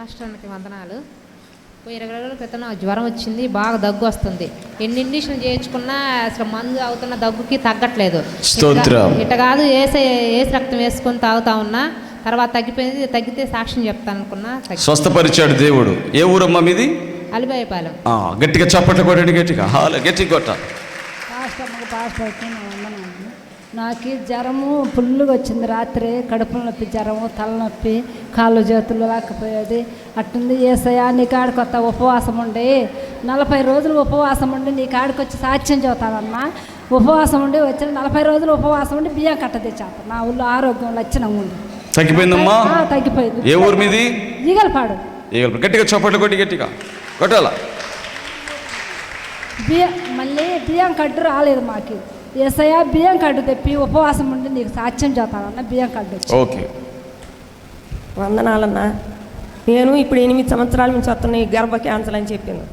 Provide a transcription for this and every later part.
పాస్టర్కి వందనాలు. 20 రోజుల క్రితం జ్వరం వచ్చింది, బాగా దగ్గు వస్తుంది. ఎన్ని ఇండిషన్లు చేయించుకున్నా అసలు మందు అవుతున్న దగ్గుకి తగ్గట్లేదు. ఇట కాదు ఏసే రక్తం వేసుకొని తాగుతా ఉన్నా, తర్వాత తగ్గిపోయింది. తగ్గితే సాక్ష్యం చెప్తాను అనుకున్నా. స్వస్థపరిచాడు దేవుడు. ఏ ఊరమ్మా మీది? అలిబాయపాలెం. గట్టిగా చప్పట్లు కొట్టండి, గట్టిగా గట్టిగా కొట్ట. నాకు జ్వరము ఫుల్గా వచ్చింది. రాత్రి కడుపులో నొప్పి, జ్వరము, తలనొప్పి, కాళ్ళు చేతులు లేకపోయేది. అట్టుంది. ఏసయ్యా నీ కాడికి కొత్త ఉపవాసం ఉండి 40 రోజులు ఉపవాసం ఉండి నీ కాడికి వచ్చి సాక్ష్యం చెబుతానన్నా. ఉపవాసం ఉండి వచ్చిన 40 రోజులు ఉపవాసం ఉండి బియ్యం కట్ట తెచ్చాను. నా ఊళ్ళో ఆరోగ్యం లక్షణంగా ఉంది. తగ్గిపోయిందమ్మా? తగ్గిపోయింది. ఏ ఊరు మీది? ఈగలపాడు. గట్టిగా చప్పట్లు కొట్టి గట్టిగా కొట్టాలా. మళ్ళీ బియ్యం కట్టు రాలేదు మాకు. ఏసయ్యా బియ్యం కట్టు తెప్పి ఉపవాసం ఉండి నీకు సాక్ష్యం చేస్తానన్న. బియ్యం కట్టు. ఓకే, వందనాలన్నా. నేను ఇప్పుడు 8 సంవత్సరాల నుంచి వస్తున్నా. ఈ గర్భ క్యాన్సర్ అని చెప్పింది.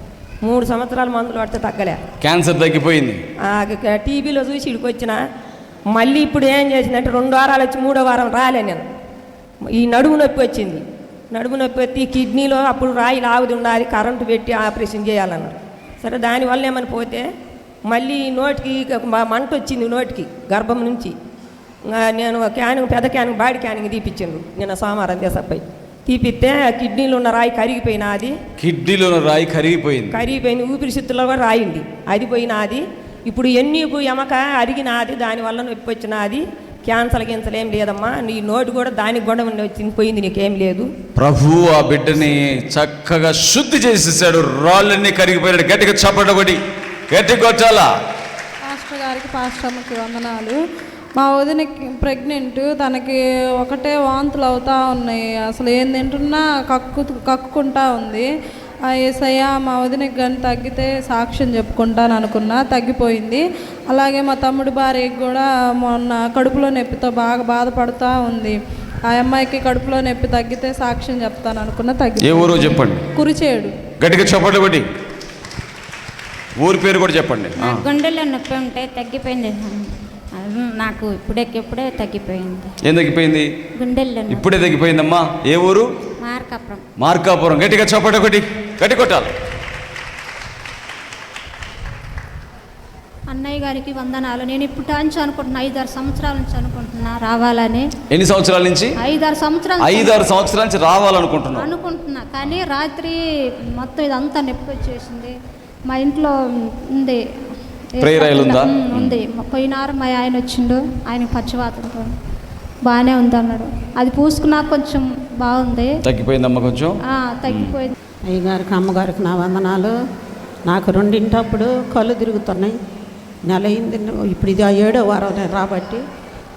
3 సంవత్సరాల మందులు పడితే తగ్గలే. క్యాన్సర్ తగ్గిపోయింది. టీవీలో చూసి ఇక్కడికి వచ్చిన. మళ్ళీ ఇప్పుడు ఏం చేసిందంటే 2 వారాలు వచ్చి 3వ వారం రాలే. నేను ఈ నడుము నొప్పి వచ్చింది. నడుము నొప్పి వచ్చి కిడ్నీలో అప్పుడు రాయి లావుది ఉండాలి, కరెంటు పెట్టి ఆపరేషన్ చేయాలన్నారు. సరే దానివల్ల ఏమని పోతే మళ్ళీ నోటికి మంట వచ్చింది. నోటికి గర్భం నుంచి నేను పెద్ద క్యానింగ్ బాడీ క్యానింగ్ తీపిచ్చిండు. నిన్న సోమవారం దేశపై తీపిస్తే కిడ్నీలో ఉన్న రాయి కరిగిపోయినది. కిడ్నీలో ఉన్న రాయి కరిగిపోయింది. ఊపిరితిత్తులో కూడా రాయింది, అది పోయినది. ఇప్పుడు ఎన్నీపు ఎమక అరిగినది, దానివల్ల నొప్పి వచ్చినది. క్యాన్సర్ ఏం లేదమ్మా. నీ నోటి కూడా దానికి కూడా వచ్చింది, పోయింది, నీకేం లేదు. ప్రభు ఆ బిడ్డని చక్కగా శుద్ధి చేసేసాడు. రాళ్ళన్నీ కరిగిపోయాడు. గట్టిగా చప్పట్లు కొట్టి గట్టి కొట్టాలా. పాస్టర్ గారికి, పాస్టర్ అమ్మకి వందనాలు. మా వదినకి ప్రెగ్నెంట్, తనకి ఒకటే వాంతులు అవుతూ ఉన్నాయి. అసలు ఏం తింటున్నా కక్కుకుంటా ఉంది. ఏసయ్య మా వదినకి కానీ తగ్గితే సాక్ష్యం చెప్పుకుంటాను అనుకున్నా, తగ్గిపోయింది. అలాగే మా తమ్ముడి భార్యకి కూడా మొన్న కడుపులో నొప్పితో బాగా బాధపడుతూ ఉంది. ఆ అమ్మాయికి కడుపులో నొప్పి తగ్గితే సాక్ష్యం చెప్తాను అనుకున్నా, తగ్గి. ఏ ఊరు చెప్పండి? కురిచేడు. గట్టిగా చప్పట్లు కొట్టి ఊరి పేరు కూడా చెప్పండి. గుండెల్లో నొప్పి ఉంటే తగ్గిపోయింది. నాకు ఇప్పుడే తగ్గిపోయింది. ఏం తగ్గిపోయింది? గుండెల్లో ఇప్పుడే తగ్గిపోయిందమ్మా. ఏ ఊరు? మార్కాపురం. గట్టిగా చప్పట్లు కొట్టి గట్టి కొట్టాలి. అన్నయ్య గారికి వందనాలు. నేను ఇప్పుడు నుంచి అనుకుంటున్నా, 5-6 సంవత్సరాల నుంచి అనుకుంటున్నా రావాలని. ఎన్ని సంవత్సరాల నుంచి? 5-6 సంవత్సరాలు. 5-6 సంవత్సరాల నుంచి రావాలనుకుంటున్నా. కానీ రాత్రి మొత్తం ఇదంతా నొప్పి వచ్చేసింది. మా ఇంట్లో ఉంది ఉంది. పోయినారు మా ఆయన వచ్చిండు, ఆయన పచ్చివాతంతో బాగానే ఉంది అన్నాడు. అది పూసుకున్నాక కొంచెం బాగుంది, తగ్గిపోయిందమ్మా కొంచెం. తగ్గిపోయింది. అయ్యగారికి, అమ్మగారికి నా వందనాలు. నాకు 2 కళ్ళు తిరుగుతున్నాయి. నెల అయింది. ఇప్పుడు ఇది 7వ వారం నేను రాబట్టి.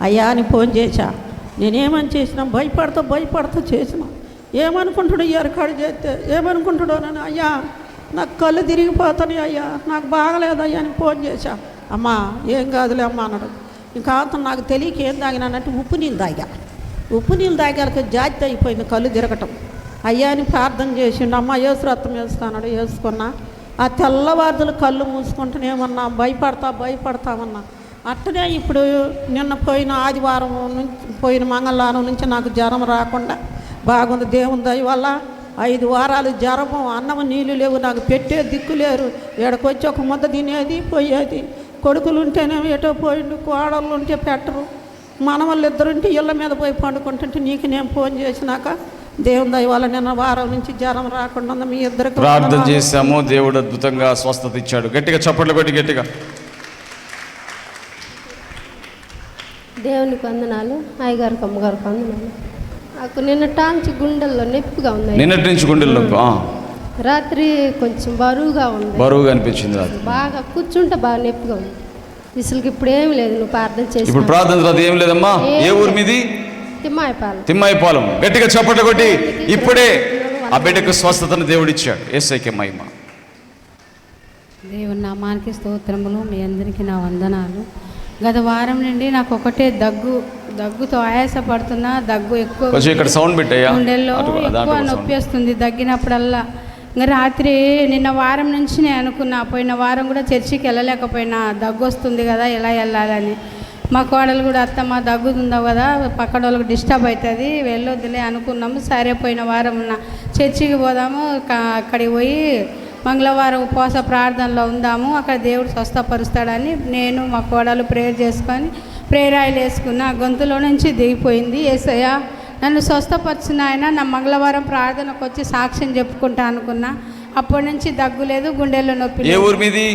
అయ్యా అని ఫోన్ చేశా. నేనేమని చేసినా భయపడుతూ చేసిన. ఏమనుకుంటాడు ఎరకాడు చేస్తే, ఏమనుకుంటాడో నన్ను. అయ్యా నాకు కళ్ళు తిరిగిపోతాను అయ్యా, నాకు బాగలేదయ్యా అని ఫోన్ చేశా. అమ్మా ఏం కాదులే అమ్మ అన్నాడు. ఇంకా అతను నాకు తెలియక ఏం తాగినానంటే ఉప్పు నీళ్ళు తాగాక జాతి అయిపోయింది కళ్ళు తిరగటం. అయ్యా అని ప్రార్థన చేసిండు. అమ్మ యేసు రక్తం వేసుకున్నాడు, వేసుకున్నా. ఆ తెల్లవారులు కళ్ళు మూసుకుంటేనేమన్నా భయపడతామన్నా. అట్టనే ఇప్పుడు నిన్న పోయిన ఆదివారం నుంచి, పోయిన మంగళవారం నుంచి నాకు జ్వరం రాకుండా బాగుంది దేవుని దయ వల్ల. 5 వారాలు జ్వరము, అన్నం నీళ్ళు లేవు, నాకు పెట్టే దిక్కు లేరు. ఎక్కడికొచ్చి ఒక ముద్ద తినేది పోయేది. కొడుకులు ఉంటేనే ఎటో పోయిండు, కోడళ్ళు ఉంటే పెట్టరు. మనవాళ్ళు 2 ఉంటే ఇళ్ళ మీద పోయి పండుకుంటుంటే నీకు నేను ఫోన్ చేసినాక దేవుని దయ వల్ల నిన్న వారం నుంచి జ్వరం రాకుండా మీ ఇద్దరికి ప్రార్థన చేశాము. దేవుడు అద్భుతంగా స్వస్థత ఇచ్చాడు. గట్టిగా చప్పట్లు కొట్టి గట్టిగా. దేవునికి వందనాలు. అయ్యగారికి, అమ్మగారికి వందనాలు. నాకు నిన్నటి నుంచి గుండెల్లో నొప్పిగా ఉంది. నిన్నటి నుంచి గుండెల్లో రాత్రి కొంచెం బరువుగా అనిపించింది. బాగా కూర్చుంటే బాగా నొప్పిగా ఉంది. ఇసలుకి ఇప్పుడు ఏమి లేదు. నువ్వు ప్రార్థన చేసి. ఇప్పుడు ప్రార్థన తర్వాత ఏం లేదమ్మా. ఏ ఊరు మీది? తిమ్మాయిపాలెం. గట్టిగా చప్పట్లు కొట్టి ఇప్పుడే ఆ బిడ్డకు స్వస్థతను దేవుడిచ్చాడు. యేసయ్యకే మహిమ. దేవుని నామానికి స్తోత్రములు. మీ అందరికీ నా వందనాలు. గత వారం నుండి నాకు ఒకటే దగ్గుతో ఆయాసపడుతున్నా. దగ్గు ఎక్కువ, ఇక్కడ సౌండ్ పెట్టాయా, గుండెల్లో ఎక్కువ నొప్పి వస్తుంది దగ్గినప్పుడల్లా. ఇంకా రాత్రి నిన్న వారం నుంచి నేను అనుకున్నా, పోయిన వారం కూడా చర్చికి వెళ్ళలేకపోయినా, దగ్గు వస్తుంది కదా ఎలా వెళ్ళాలని. మా కోడలు కూడా అత్తమ్మ దగ్గుతుందో కదా పక్కన వాళ్ళకి డిస్టర్బ్ అవుతుంది వెళ్ళొద్దులే అనుకున్నాము. సరే పోయిన వారం చర్చికి పోదాము, అక్కడికి పోయి మంగళవారం ఉపవాస ప్రార్థనలో ఉందాము, అక్కడ దేవుడు స్వస్థపరుస్తాడని నేను మా కోడలు ప్రేయర్ చేసుకొని ప్రేయర్ ఆయిల్ వేసుకున్న. గొంతులో నుంచి దిగిపోయింది. యేసయ్య నన్ను స్వస్థపరిచిన ఆయన నా మంగళవారం ప్రార్థనకు వచ్చి సాక్ష్యం చెప్పుకుంటా అనుకున్నా. అప్పటి నుంచి దగ్గు లేదు, గుండెల్లో నొప్పి. ఏ ఊరు మీది?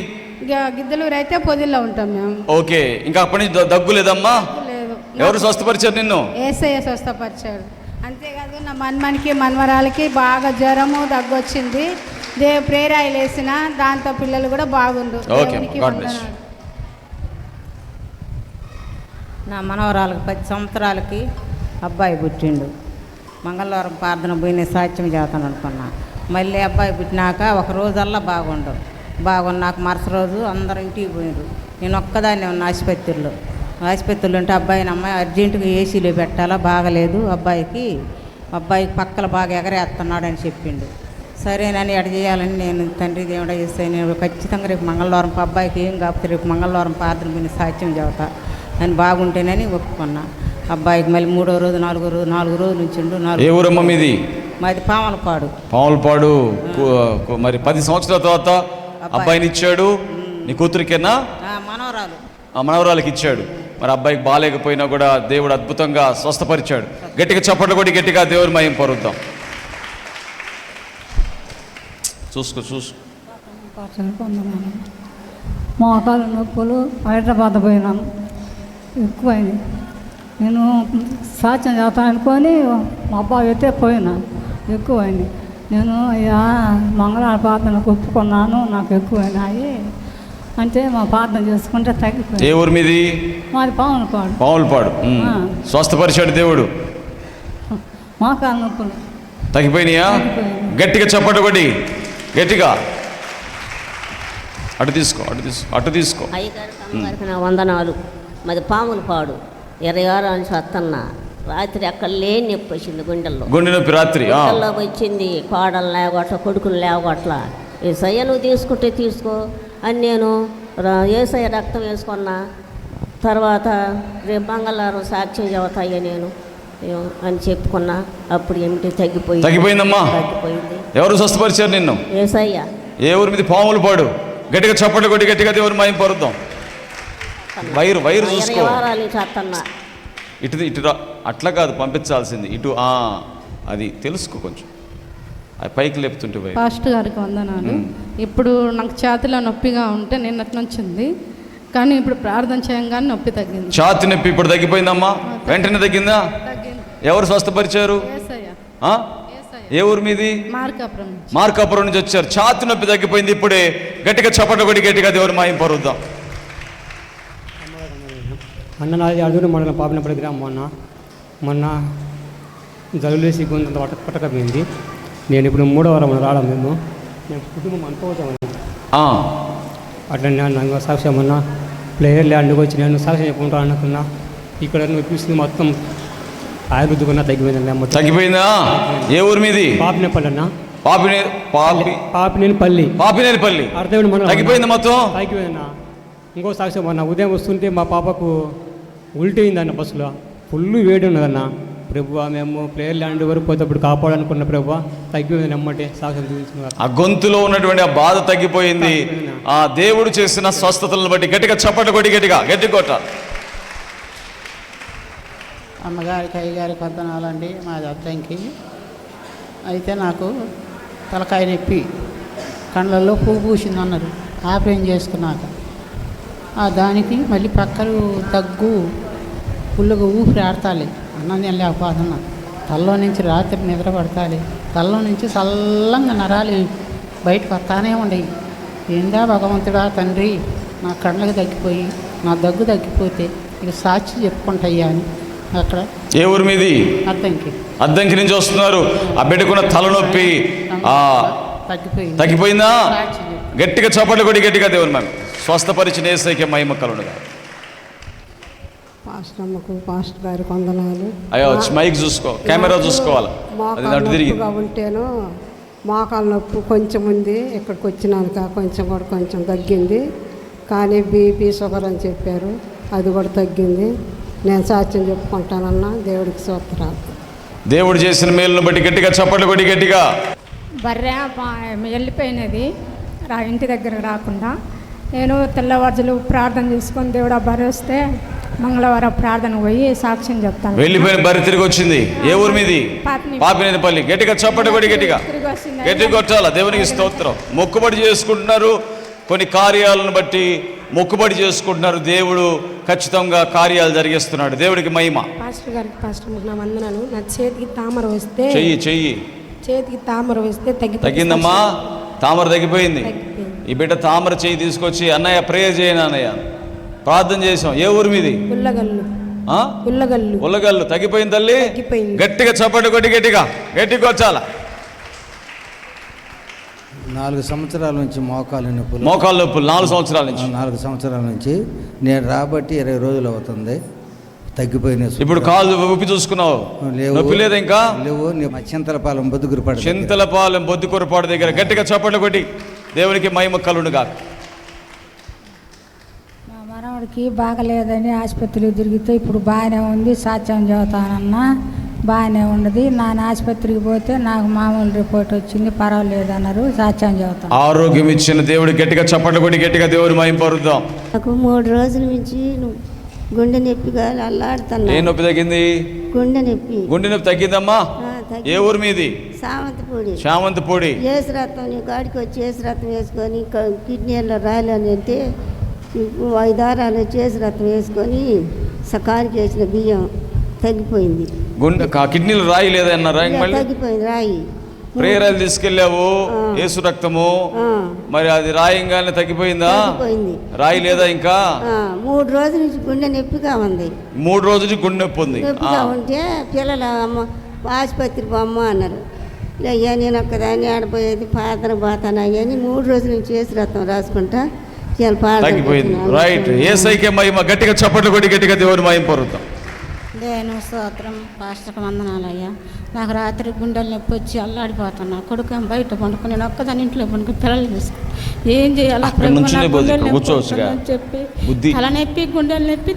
గిద్దలూరు అయితే పొదిల్లో ఉంటాం మేము. ఓకే, ఇంకా అప్పటి నుంచి దగ్గు లేదమ్మా? లేదు. ఎవరు స్వస్థపరిచారు నిన్ను? యేసయ్య స్వస్థపరిచాడు. అంతేకాదు నా మన్మనికి మనవరాలకి బాగా జ్వరము దగ్గు వచ్చింది. ప్రేయర్ ఆయిల్ వేసిన దాంతో పిల్లలు కూడా బాగుండు. దేవునికి వందనాలు. నా మనవరాలకు 10 సంవత్సరాలకి అబ్బాయి పుట్టిండు. మంగళవారం ప్రార్థన పోయిన సాక్ష్యం చేస్తాను అనుకున్నా. మళ్ళీ అబ్బాయి పుట్టినాక ఒక రోజల్లా బాగున్నాక మరుసటి రోజు అందరూ ఇంటికి పోయినారు. నేను ఒక్కదాన్ని ఉన్న ఆసుపత్రిలో ఉంటే అబ్బాయిని అమ్మాయి అర్జెంటుగా ఏసీలో పెట్టాలా, బాగలేదు అబ్బాయికి పక్కల బాగా ఎగరేస్తున్నాడు అని చెప్పిండు. సరేనని ఎడ చేయాలని నేను తండ్రి దేవుడా చేస్తే నేను ఖచ్చితంగా రేపు మంగళవారం అబ్బాయికి ఏం కాకపోతే రేపు మంగళవారం ప్రార్థన పోయిన సాక్ష్యం చెబుతా అని బాగుంటేనని ఒప్పుకున్నా. అబ్బాయికి మళ్ళీ 3వ రోజు 4 రోజులు ఉంచిండు. ఏ ఊరమ్మ మీది? మాది పాములపాడు. మరి 10 సంవత్సరాల తర్వాత అబ్బాయిని ఇచ్చాడు. నీ కూతురికేనా? మనవరాలకి ఇచ్చాడు. మరి అబ్బాయికి బాగాలేకపోయినా కూడా దేవుడు అద్భుతంగా స్వస్థపరిచాడు. గట్టిగా చప్పట్లు కొట్టి గట్టిగా దేవుని మహిమ పరుద్దాం. చూసుకో మోకాలు నొప్పులు హైదరాబాద్ పోయినాను, ఎక్కువైంది. నేను సాక్ష్యం చేస్తాను అనుకొని మా అబ్బాయి అయితే పోయినా, ఎక్కువైంది. నేను అయ్యా మంగళవారం ప్రార్థనకు ఒప్పుకున్నాను, నాకు ఎక్కువైనాయి అంటే మా ప్రార్థన చేసుకుంటే తగ్గిపోయింది. ఏ ఊరు మీది? మాది పాములపాడు. స్వస్థపరిచాడు దేవుడు. మోకాలు నొప్పులు తగ్గిపోయినాయా? గట్టిగా చప్పట్లు కొట్టి గట్టిగా అటు తీసుకో. అయ్యగారికి నా వందనాలు. మాది పాములపాడు. 26 నుంచి వస్తున్నా. రాత్రి అక్కడ లేని నొప్పి వచ్చింది, గుండె నొప్పి రాత్రి వచ్చింది. కోడలు లేవగొట్ల, కొడుకులు లేవగొట్ల. ఏసయ్య నువ్వు తీసుకుంటే తీసుకో అని నేను ఏసయ్య రక్తం వేసుకున్నా. తర్వాత రేపు మంగళవారం సాక్ష్యం చెబుతాయ్యా నేను అని చెప్పుకున్నా. అప్పుడు ఏమిటి తగ్గిపోయిందమ్మా. తగ్గిపోయింది. ఎవరు స్వస్థపరిచారు నిన్ను? ఏసయ్య. ఏ ఊరు మీది? పాములపాడు. గట్టిగా చప్పట్లు కొట్టి గట్టిగా దేవుని మహిమ పరుద్దాం. వైరు చూసుకో. ఇటు అట్లా కాదు పంపించాల్సింది, ఇటు అది తెలుసుకో కొంచెం. పైకి లేపుతుంటే పాస్టర్ గారికి వందనాలు. ఇప్పుడు నాకు ఛాతిలో నొప్పిగా ఉంటే నిన్నటి నుంచి ఉంది, కానీ ఇప్పుడు ప్రార్థన చేయంగానే నొప్పి తగ్గింది. ఛాతి నొప్పి ఇప్పుడు తగ్గిపోయిందమ్మా? వెంటనే తగ్గిందా? ఎవరు స్వస్థపరిచారు? ఏ ఊరు మీది? మార్కాపురం నుంచి వచ్చారు. ఛాతి నొప్పి తగ్గిపోయింది ఇప్పుడే. గట్టిగా చప్పట్లు కొట్టి గట్టిగా దేవుని మహిమ పరుద్దాం. నాది అడుగురు మండలం పాపినపల్లి గ్రామం. మొన్న జలులేసి గొంత పట్టకపోయింది. నేను ఇప్పుడు 3వ వారం రావడం మేము కుటుంబం అనుకోవచ్చామని అట్లా నేను సాక్ష్యం అన్నా ప్లేయర్ ల్యాండ్కి వచ్చి నేను సాక్ష్యం చెప్పుకుంటాను అనుకున్నా. ఇక్కడ చూసింది మొత్తం ఆయుర్వేదికున్నా తగ్గిపోయిందా? ఏ ఊరు మీది? పాపినేపల్లి అన్న. పాపినేపల్లి. అర్థమైంది మన తగ్గిపోయింది మొత్తం. తగ్గిపోయిందన్న. ఇంకో సాక్ష్యం అన్న, ఉదయం వస్తుంటే మా పాపకు ఉల్టీ అయిందన్న, బస్సులో ఫుల్ వేడి ఉన్నదన్న. ప్రభువా మేము ప్లేయర్ ల్యాండ్ వరకు పోతేప్పుడు కాపాడనుకున్న ప్రభువా తగ్గిపోయింది నమ్మటే సాక్ష్యం చూపించిన. ఆ గొంతులో ఉన్నటువంటి ఆ బాధ తగ్గిపోయింది. ఆ దేవుడు చేసిన స్వస్థతలను బట్టి గట్టిగా చప్పట్లు కొట్టి గట్టి కొట్ట. అమ్మగారికి అయ్యగారికి వందనాలండి. మాది అద్దంకి. అయితే నాకు తలకాయ నొప్పి, కళ్ళల్లో పువ్వు పూసిందన్నారు ఆపరేషన్ చేసుకున్నాక. దానికి మళ్ళీ పక్కలు దగ్గు, పుల్లుగా ఊపిరి ఆడతాలి, అన్నం లేకపోతున్నా. తల్లో నుంచి రాత్రి నిద్ర పడతాలి, తల్లో నుంచి చల్లంగా నరాలి బయటకు వస్తానే ఉండేవి. ఏందా భగవంతుడా తండ్రి, నా కళ్ళకి తగ్గిపోయి నా దగ్గు తగ్గిపోతే ఇక సాక్షి చెప్పుకుంటాయ్యా అని. అక్కడ ఏ ఊరు మీది? అద్దంకి నుంచి వస్తున్నారు. ఆ బిడ్డకున్న తలనొప్పి తగ్గిపోయిందా? గట్టిగా చప్పట్లు కొట్టి గట్టిగా దేవుని మేము స్వస్థపరిచిన యేసయ్యకే మహిమ కలుగునుగా. పాస్టర్ గారికి వందనాలు. అయ్యో మైక్ చూసుకో, కెమెరా చూసుకోవాలి. ఉంటేను మోకాలు నొప్పి కొంచెం ఉంది. ఇక్కడికి వచ్చినాక కొంచెం తగ్గింది. కానీ బీపీ షుగర్ అని చెప్పారు. అది కూడా తగ్గింది. నేను సాక్ష్యం చెప్పుకుంటానన్నా. దేవుడికి స్తోత్రాలు. దేవుడు చేసిన మేలును బట్టి గట్టిగా చప్పట్లు కొట్టి గట్టిగా. బర్రె వెళ్ళిపోయినది ఇంటి దగ్గరకు రాకుండా నేను తెల్లవారుజాలు ప్రార్థన చేసుకొని దేవుడు ఆ బర్రె వస్తే మంగళవారం ప్రార్థన పోయి సాక్ష్యం చెప్తాను. వెళ్ళిపోయిన బర్రె తిరిగి వచ్చింది. ఏ ఊరు మీది? పాపినేనిపల్లి. గట్టిగా చప్పట్లు కొట్టి గట్టిగా గట్టిగా కొట్టాల. దేవునికి స్తోత్రం. మొక్కుబడి చేసుకుంటున్నారు. కొన్ని కార్యాలను బట్టి మొక్కుబడి చేసుకుంటున్నారు. దేవుడు ఖచ్చితంగా కార్యాలు జరిగిస్తున్నాడు. దేవుడికి మహిమ. పాస్టర్ గారికి నా వందనాలు. నా చేతికి తామర వస్తే చేతికి తామర వస్తే తగ్గిందమ్మా. తామర తగ్గిపోయింది. ఈ బిడ్డ తామర చెయ్యి తీసుకొచ్చి అన్నయ్య ప్రేయర్ చేయను అన్నయ్య ప్రార్థన చేసాం. ఏ ఊరు మీది? ఉల్లగల్లు. తగ్గిపోయింది తల్లి. గట్టిగా చప్పట్లు కొట్టి గట్టిగా వచ్చాలా. 4 సంవత్సరాల నుంచి మోకాలు నొప్పులు 4 సంవత్సరాల నుంచి 4 సంవత్సరాల నుంచి నేను రాబట్టి 20 రోజులు అవుతుంది. తగ్గిపోయినాయి. ఇప్పుడు కాలు ఊపి చూసుకున్నావు? నొప్పి లేదు ఇంకా? లేవు. చింతలపాలెం బొద్దుకురపాడు దగ్గర గట్టిగా చప్పట్లు కొట్టి దేవునికి మహిమ కలుగునుగా. మా మనవడికి బాగలేదని ఆసుపత్రికి తిరిగితే ఇప్పుడు బాగానే ఉంది. సాక్ష్యం చెబుతానన్నా. బాగానే ఉండదు. నాన్న ఆసుపత్రికి పోతే నాకు మామూలు రిపోర్ట్ వచ్చింది, పర్వాలేదు అన్నారు. సాక్ష్యం చెబుతాను. ఆరోగ్యం ఇచ్చిన దేవుడు గట్టిగా చప్పట్లు కొట్టి గట్టిగా దేవుని మహిమ పరుద్దాం. నాకు 3 రోజుల నుంచి గుండె నొప్పిగా అల్లాడుతున్నా. ఏ నొప్పి తగ్గింది? గుండె నొప్పి తగ్గిందమ్మా. ఏ ఊరు మీది? శామంతపూడి. ఏసురత్నం నీ కాడికి వచ్చి ఏసురత్నం వేసుకొని కిడ్నీలో రాయలని అంటే 5 వారాలు వచ్చి ఏసురత్నం వేసుకొని సకానికి వేసిన బియ్యం తగ్గిపోయింది. కిడ్నీలు రాయి లేదన్నారా? తగ్గిపోయింది రాయి. ప్రేరాలు తీసుకెళ్ళావు. ఏసు రక్తము మరి అది రాయంగానే తగ్గిపోయిందా? రాయి లేదా ఇంకా? 3 రోజుల నుంచి గుండె నొప్పిగా ఉంది. 3 రోజుల నుంచి గుండె నొప్పి ఉంది. ఉంటే పిల్లలు ఆసుపత్రి బొమ్మ అన్నారు. అయ్యా నేను ఒక్కదాన్ని ఆడిపోయేది పాతన బాతాను అయ్యని 3 రోజుల నుంచి ఏసు రక్తం రాసుకుంటా తగ్గిపోయింది. రైట్. ఏసైకే మహిమ. గట్టిగా చప్పట్లు కొట్టి గట్టిగా దేవుని మహిమ పొందుతాం. దేని స్తోత్రం. పాస్టర్కి వందనాలయ్యా. నాకు రాత్రి గుండెలు నొప్పి వచ్చి అల్లాడిపోతున్నా. కొడుకు బయట పండుకొని నేను ఒక్కదాని ఇంట్లో పండుకొని పిల్లలు తీసుకుని ఏం చేయాలి చెప్పి తలనొప్పి గుండెలు నొప్పి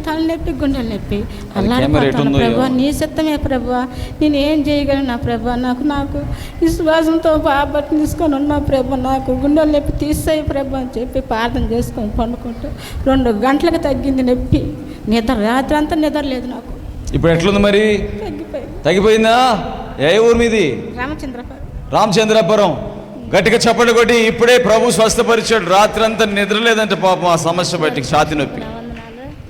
గుండెలు నొప్పి అల్లాడిపోతాను. ప్రభా నీ సిద్ధమే ప్రభా. నేను ఏం చేయగలను నా ప్రభా. నాకు విశ్వాసంతో బాబట్టి తీసుకొని ఉన్నా ప్రభా. నాకు గుండెలు నొప్పి తీసేయి ప్రభా అని చెప్పి ప్రార్థన చేసుకొని పండుకుంటూ 2 గంటలకు తగ్గింది నొప్పి. రాత్రి అంతా నిద్ర లేదు నాకు. ఇప్పుడు ఎట్లుంది మరి? తగ్గిపోయిందా? ఏ ఊరు మీది? రామచంద్రపురం. గట్టిగా చప్పట్లు కొట్టి ఇప్పుడే ప్రభు స్వస్థపరిచాడు. రాత్రి అంతా నిద్ర లేదంటే పాపం ఆ సమస్య బట్టి ఛాతి నొప్పి.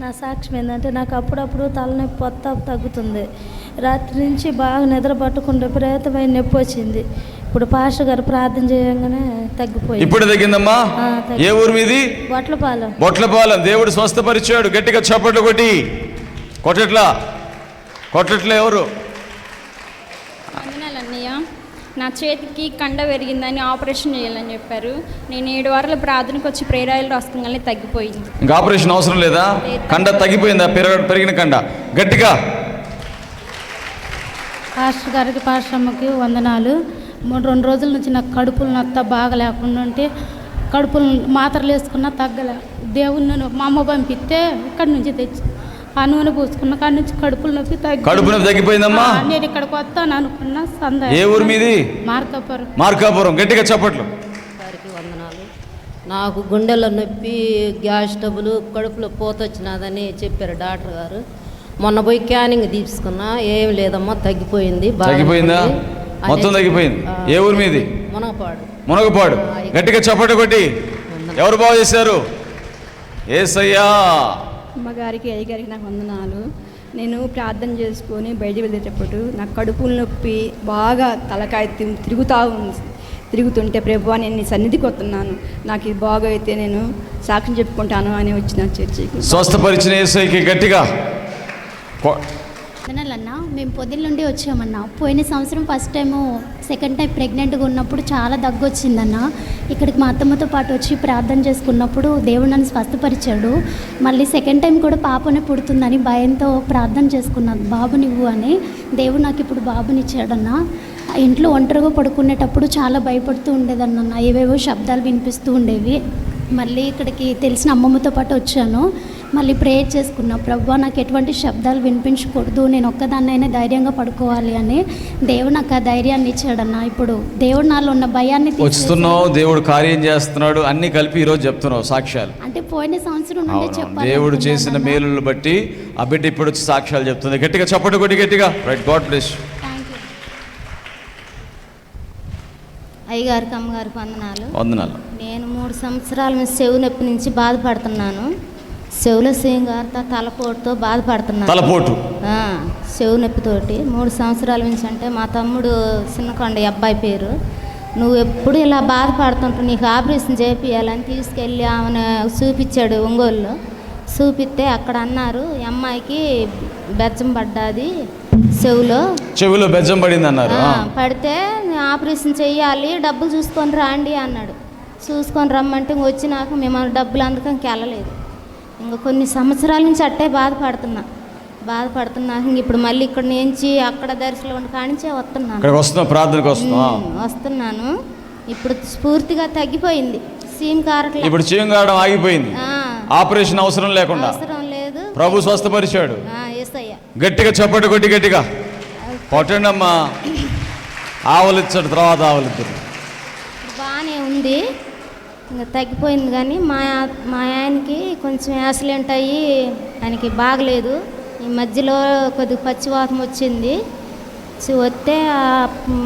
నా సాక్ష్యం ఏంటంటే నాకు అప్పుడప్పుడు తలనొప్పి తగ్గుతుంది. రాత్రి నుంచి బాగా నిద్ర పట్టుకుంటే విపరీతమైన నొప్పి వచ్చింది. ఇప్పుడు పాస్టర్ గారు ప్రార్థన చేయగానే తగ్గిపోయింది. ఇప్పుడు తగ్గిందమ్మా. ఏ ఊరు మీది? బొట్లపాలెం. దేవుడు స్వస్థపరిచాడు. గట్టిగా చప్పట్లు కొట్టి కొట్టట్లా ఎవరు? అన్నయ్య నా చేతికి కండ పెరిగిందని ఆపరేషన్ చేయాలని చెప్పారు. నేను 7 వారాల ప్రార్థనకు వచ్చి ప్రేరాయిలు రాసుకుని తగ్గిపోయింది. ఇంకా ఆపరేషన్ అవసరం లేదా? కండ తగ్గిపోయిందా? పెరిగిన కండ. గట్టిగా. పాస్టర్ గారికి పాస్టర్ అమ్మకి వందనాలు. 2 రోజుల నుంచి నాకు కడుపులు నొత్త బాగా లేకుండా ఉంటే కడుపులు మాత్రలు వేసుకున్నా తగ్గలే. దేవుని నూనె మా అమ్మ పంపిస్తే ఇక్కడి నుంచి తెచ్చి ఆ నూనె పూసుకున్న కాడి నుంచి కడుపులు నొప్పి తగ్గిపోయిందమ్మా. నేను ఇక్కడికి వస్తాను అనుకున్నా. ఏ ఊరు మీది? మార్కాపురం. గట్టిగా చప్పట్లు. నాకు గుండెల నొప్పి, గ్యాస్ ట్రబుల్, కడుపులో పోత వచ్చినదని చెప్పారు డాక్టర్ గారు. మొన్న పోయి క్యానింగ్ తీసుకున్నా. ఏం లేదమ్మా తగ్గిపోయింది. తగ్గిపోయిందా? మొత్తం తగ్గిపోయింది. ఏ ఊరు మీది? మునగపాడు. గట్టిగా చప్పట్లు కొట్టి ఎవరు బాగు చేశారు? యేసయ్యా. అమ్మగారికి అయ్యగారికి నాకు వందనాలు. నేను ప్రార్థన చేసుకొని బయటికి వెళ్ళేటప్పుడు నాకు కడుపుల నొప్పి బాగా తలకాయ తిరుగుతుంటే ప్రభువా నేను నీ సన్నిధికి వస్తున్నాను, నాకు ఇది బాగా అయితే నేను సాక్ష్యం చెప్పుకుంటాను అని వచ్చిన చర్చికి. స్వస్థపరిచిన యేసయ్యకి గట్టిగా. అన్నా మేము పొద్దున్న నుండి వచ్చామన్నా. పోయిన సంవత్సరం ఫస్ట్ టైము సెకండ్ టైం ప్రెగ్నెంట్గా ఉన్నప్పుడు చాలా దగ్గు వచ్చిందన్న. ఇక్కడికి మా అత్తమ్మతో పాటు వచ్చి ప్రార్థన చేసుకున్నప్పుడు దేవుడు నన్ను స్వస్థపరిచాడు. మళ్ళీ సెకండ్ టైం కూడా పాపనే పుడుతుందని భయంతో ప్రార్థన చేసుకున్నాను, బాబునివ్వు అని. దేవుడు నాకు ఇప్పుడు బాబునిచ్చాడన్న. ఇంట్లో ఒంటరిగా పడుకునేటప్పుడు చాలా భయపడుతూ ఉండేదన్న. ఏవేవో శబ్దాలు వినిపిస్తూ ఉండేవి. మళ్ళీ ఇక్కడికి తెలిసిన అమ్మమ్మతో పాటు వచ్చాను. మళ్ళీ ప్రేయర్ చేసుకున్నా, ప్రభువా నాకు ఎటువంటి శబ్దాలు వినిపించకూడదు, నేను ఒక్కదాన్నైనా ధైర్యంగా పడుకోవాలి అని. దేవుడు నాకు ఆ ధైర్యాన్ని ఇచ్చాడన్న. ఇప్పుడు దేవుడు నాలో ఉన్న భయాన్ని వస్తున్నావు, దేవుడు కార్యం చేస్తున్నాడు, అన్ని కలిపి ఈరోజు చెప్తున్నావు సాక్ష్యాలు. అంటే పోయిన సంవత్సరం నుండి చెప్పాలి. దేవుడు చేసిన మేలులను బట్టి ఆ బిడ్డ ఇప్పుడు వచ్చి సాక్ష్యాలు చెప్తుంది. గట్టిగా చప్పటి కొట్టి గట్టిగా. Right, God bless you. అయ్యగారికి అమ్మగారికి వందనాలు. వందనాలు. నేను 3 సంవత్సరాల నుంచి చెవు నొప్పి నుంచి బాధపడుతున్నాను. చెవులో సింగారుతో తలపోటుతో బాధపడుతున్నాను. తలపోటు చెవు నొప్పితోటి 3 సంవత్సరాల నుంచి. అంటే మా తమ్ముడు చిన్నకొండ అబ్బాయి పేరు, నువ్వు ఎప్పుడు ఇలా బాధపడుతుంటావు, నీకు ఆపరేషన్ చేపియాలని తీసుకెళ్ళి ఆమెను చూపించాడు ఒంగోలులో. చూపిస్తే అక్కడ అన్నారు ఈ అమ్మాయికి బెజ్జం పడ్డది, చెవులో బెజ్జం పడింది అన్నారు. పడితే ఆపరేషన్ చెయ్యాలి, డబ్బులు చూసుకొని రాండి అన్నాడు. చూసుకొని రమ్మంటే వచ్చినాక మేము డబ్బులు అందుకని వెళ్ళలేదు. ఇంకా కొన్ని సంవత్సరాల నుంచి అట్టే బాధపడుతున్నా. ఇంక ఇప్పుడు మళ్ళీ ఇక్కడ నుంచి అక్కడ దర్శనం ఉండి కానించే వస్తున్నాను. ఇప్పుడు పూర్తిగా తగ్గిపోయింది. ఇప్పుడు చీమ్ కారడం ఆగిపోయింది. ఆపరేషన్ అవసరం లేకుండా లేదు, ప్రభు స్వస్థపరిచాడు. గట్టిగా చప్పటి కొట్టి గట్టిగా కొట్టండి అమ్మా. ఆవలిచ్చాడు, తర్వాత ఆవలిద్దారు. బాగానే ఉంది, ఇంకా తగ్గిపోయింది. కానీ మా ఆయనకి కొంచెం యాక్సిడెంట్ అయ్యి ఆయనకి బాగలేదు. ఈ మధ్యలో కొద్దిగా పచ్చివాతం వచ్చింది. వస్తే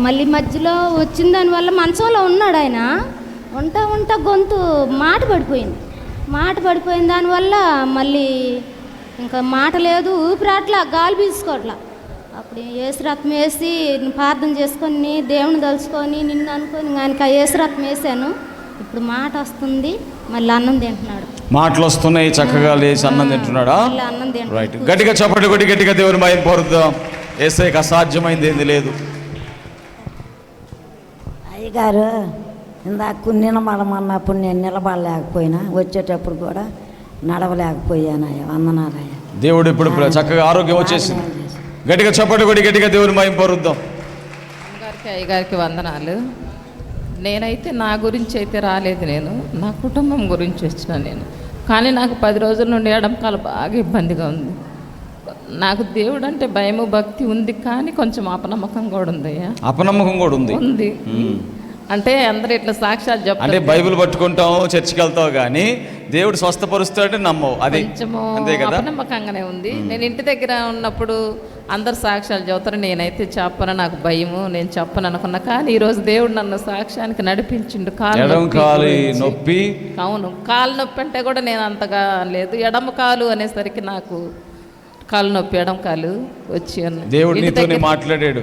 మళ్ళీ మధ్యలో వచ్చిన దానివల్ల మంచంలో ఉన్నాడు ఆయన. ఉంటా గొంతు మాట పడిపోయింది. దానివల్ల మళ్ళీ ఇంకా మాట లేదు, ఊపిరాట్లా, గాలి పీల్చుకోవట్లా. అప్పుడు యేసురత్నం వేసి ప్రార్థన చేసుకొని దేవుని తలుచుకొని నిన్ను అనుకొని ఆయనకి ఆ యేసురత్నం వేసాను. ఇప్పుడు మాట వస్తుంది, మళ్ళీ అన్నం తింటున్నాడు. మాటలు వస్తున్నాయి, చక్కగా లేచి అన్నం తింటున్నాడా? అన్నం తింటున్నాడు. రైట్, గట్టిగా చప్పటి కొట్టి గట్టిగా దేవుని మహిమ పొందుదాం. యేసయ్యకి అసాధ్యమైంది ఏంది లేదు. అయ్యగారు ఇందాక నిలబడమన్నప్పుడు నేను నిలబడలేకపోయినా, వచ్చేటప్పుడు కూడా నడవలేకపోయానయ్యా. వందనాలయ్యా. దేవుడు ఇప్పుడు చక్కగా ఆరోగ్యం వచ్చేసింది. గట్టిగా చప్పటి కొట్టి గట్టిగా దేవుని మహిమ పొందుదాం. అయ్యగారికి వందనాలు. నేనైతే నా గురించి అయితే రాలేదు, నేను నా కుటుంబం గురించి వచ్చిన నేను. కానీ నాకు 10 రోజుల నుండి ఎడంకాలు బాగా ఇబ్బందిగా ఉంది. నాకు దేవుడు అంటే భయము భక్తి ఉంది, కానీ కొంచెం అపనమ్మకం కూడా ఉందయ్యా. అపనమ్మకం కూడా ఉంది. అంటే అందరూ ఇట్లా సాక్ష్యాలు చెప్తారు. అంటే బైబిల్ పట్టుకుంటావు, చర్చికి వెళ్తావు, కానీ దేవుడు స్వస్థపరుస్తాడంటే నమ్మవు. అది అంతే కదా, అపనమ్మకంగానే ఉంది. నేను ఇంటి దగ్గర ఉన్నప్పుడు అందరు సాక్ష్యాలు చెబుతారు, నేనైతే చెప్పను, నాకు భయము, నేను చెప్పను అనుకున్నా. కానీ ఈరోజు దేవుడు నన్ను సాక్ష్యానికి నడిపించిండు. కాలు నొప్పి, అవును, కాలు నొప్పి అంటే కూడా నేను అంతగా లేదు. ఎడమ కాలు అనేసరికి నాకు కాలు నొప్పి, ఎడమ కాలు వచ్చి దేవుడు నీతో మాట్లాడాడు.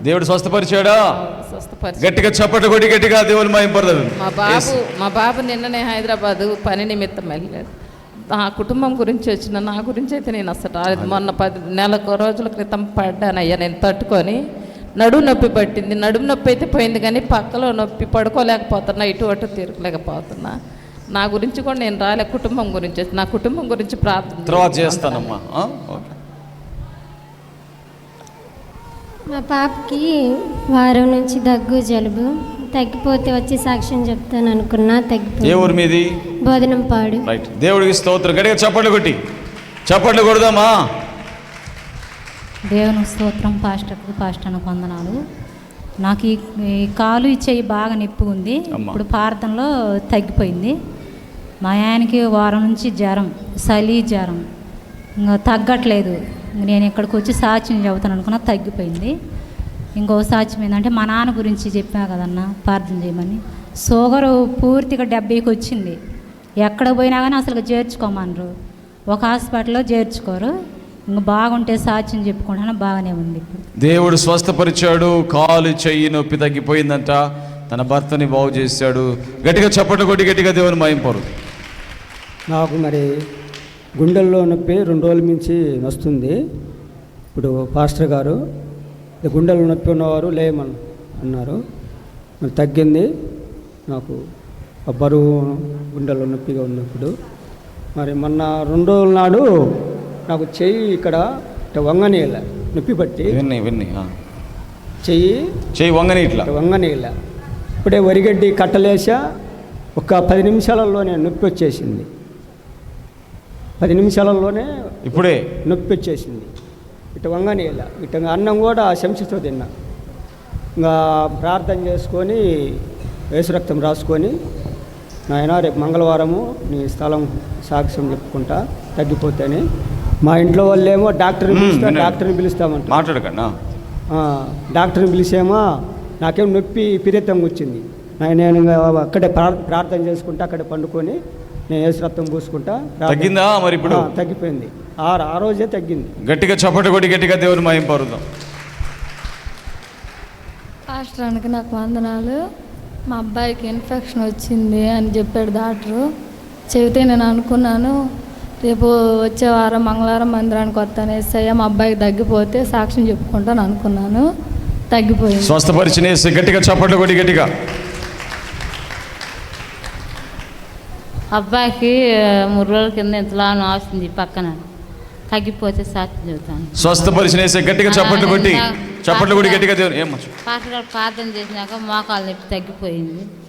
దేవుడు స్వస్థపరిచాడా? గట్టిగా చప్పటి కొట్టి గట్టిగా దేవుని మహిమ పొందాడు. మా బాబు నిన్ననే హైదరాబాదు పని నిమిత్తం వెళ్ళాడు. నా కుటుంబం గురించి వచ్చిన, నా గురించి అయితే నేను అసలు రాలేదు. మొన్న 10 రోజుల క్రితం పడ్డానయ్యా. నేను తట్టుకొని నడుము నొప్పి పట్టింది. నడుము నొప్పి అయితే పోయింది, కానీ పక్కలో నొప్పి, పడుకోలేకపోతున్నా, ఇటు అటు తిరగలేకపోతున్నా. నా గురించి కూడా నేను రాలే, కుటుంబం గురించి. నా కుటుంబం గురించి ప్రార్థన తర్వాత చేస్తానమ్మా. మా పాపకి వారం నుంచి దగ్గు జలుబు, తగ్గిపోతే వచ్చి సాక్ష్యం చెప్తాను అనుకున్నా, తగ్గిపోయింది. ఏ ఊరు మీది? బోధనంపాడు. రైట్, దేవుడికి స్తోత్రం. గట్టిగా చప్పట్లు కొట్టి చప్పట్లు కొడదామా? దేవుని స్తోత్రం. పాస్టర్కు వందనాలు. నాకు ఈ కాలు చెయ్యి బాగా నొప్పిగా ఉంది. ఇప్పుడు ప్రార్థనలో తగ్గిపోయింది. మా ఆయనకి వారం నుంచి జ్వరం, చలి జ్వరం, ఇంకా తగ్గట్లేదు. నేను ఇక్కడికి వచ్చి సాక్ష్యం చెబుతాను అనుకున్నా, తగ్గిపోయింది. ఇంకో సాక్ష్యం ఏంటంటే మా నాన్న గురించి చెప్పా కదన్నా ప్రార్థన చేయమని. షుగరు పూర్తిగా 70కి వచ్చింది. ఎక్కడ పోయినా కానీ అసలు చేర్చుకోమన్నారు. ఒక హాస్పిటల్లో చేర్చుకోరు. ఇంకా బాగుంటే సాక్ష్యం చెప్పుకుంటాను, బాగానే ఉంది. ఇప్పుడు దేవుడు స్వస్థపరిచాడు. కాలు చెయ్యి నొప్పి తగ్గిపోయిందంట. తన భర్తని బాగు చేశాడు. గట్టిగా చప్పట్లు కొట్టి గట్టిగా దేవుని మహిమ పొందు. నాకు మరి గుండెల్లో నొప్పి 2 రోజుల నుంచి వస్తుంది. ఇప్పుడు పాస్టర్ గారు గుండెల్లో నొప్పి ఉన్నవారు లేమని అన్నారు. మరి తగ్గింది. నాకు బరువు గుండెల్లో నొప్పిగా ఉన్నప్పుడు మరి మొన్న 2 రోజుల నాడు నాకు చెయ్యి ఇక్కడ వంగనీల నొప్పి పట్టి చెయ్యి వంగనీల ఇప్పుడే వరిగడ్డి కట్టలేసా. ఒక 10 నిమిషాలలో నేను నొప్పి వచ్చేసింది. 10 నిమిషాలలోనే ఇప్పుడే నొప్పి వచ్చేసింది. ఇటు వంగని ఇలా ఇటు అన్నం కూడా శంసితో తిన్నా. ఇంకా ప్రార్థన చేసుకొని వేసు రక్తం రాసుకొని, నాయన రేపు మంగళవారము నీ స్థలం సాక్ష్యం చెప్పుకుంటా తగ్గిపోతేనే. మా ఇంట్లో వాళ్ళేమో డాక్టర్ని పిలుస్తామంట. మాట్లాడకన్నా డాక్టర్ని పిలిచేమో నాకేం నొప్పి విపరీతంగా వచ్చింది. నేను అక్కడే ప్రార్థన చేసుకుంటా, అక్కడే పండుకొని నేను వేసు రక్తం పూసుకుంటా. తగ్గిందా మరి ఇప్పుడు? తగ్గిపోయింది. ఆ రోజే తగ్గింది. గట్టిగా చప్పట కొట్టి గట్టిగా దేవుని మహిమ పరుద్దాం. పాస్టరానికి నాకు వందనాలు. మా అబ్బాయికి ఇన్ఫెక్షన్ వచ్చింది అని చెప్పాడు డాక్టరు. చెబితే నేను అనుకున్నాను రేపు వచ్చే వారం మంగళవారం మందిరానికి వస్తాను, ఏసయ్య మా అబ్బాయికి తగ్గిపోతే సాక్ష్యం చెప్పుకుంటాను అనుకున్నాను. తగ్గిపోయింది. స్వస్థపరిచిన గట్టిగా చప్పట్లు కొట్టి గట్టిగా. అబ్బాయికి 3 రోజుల కింద ఇంతలా వస్తుంది పక్కన, తగ్గిపోతే సాక్షి చెబుతాను. స్వస్థపరిచిన గట్టిగా చప్పట్లు కొట్టి గట్టిగా దేవుని పాస్టర్ గారు ప్రార్థన చేసినాక మోకాలు నొప్పి తగ్గిపోయింది.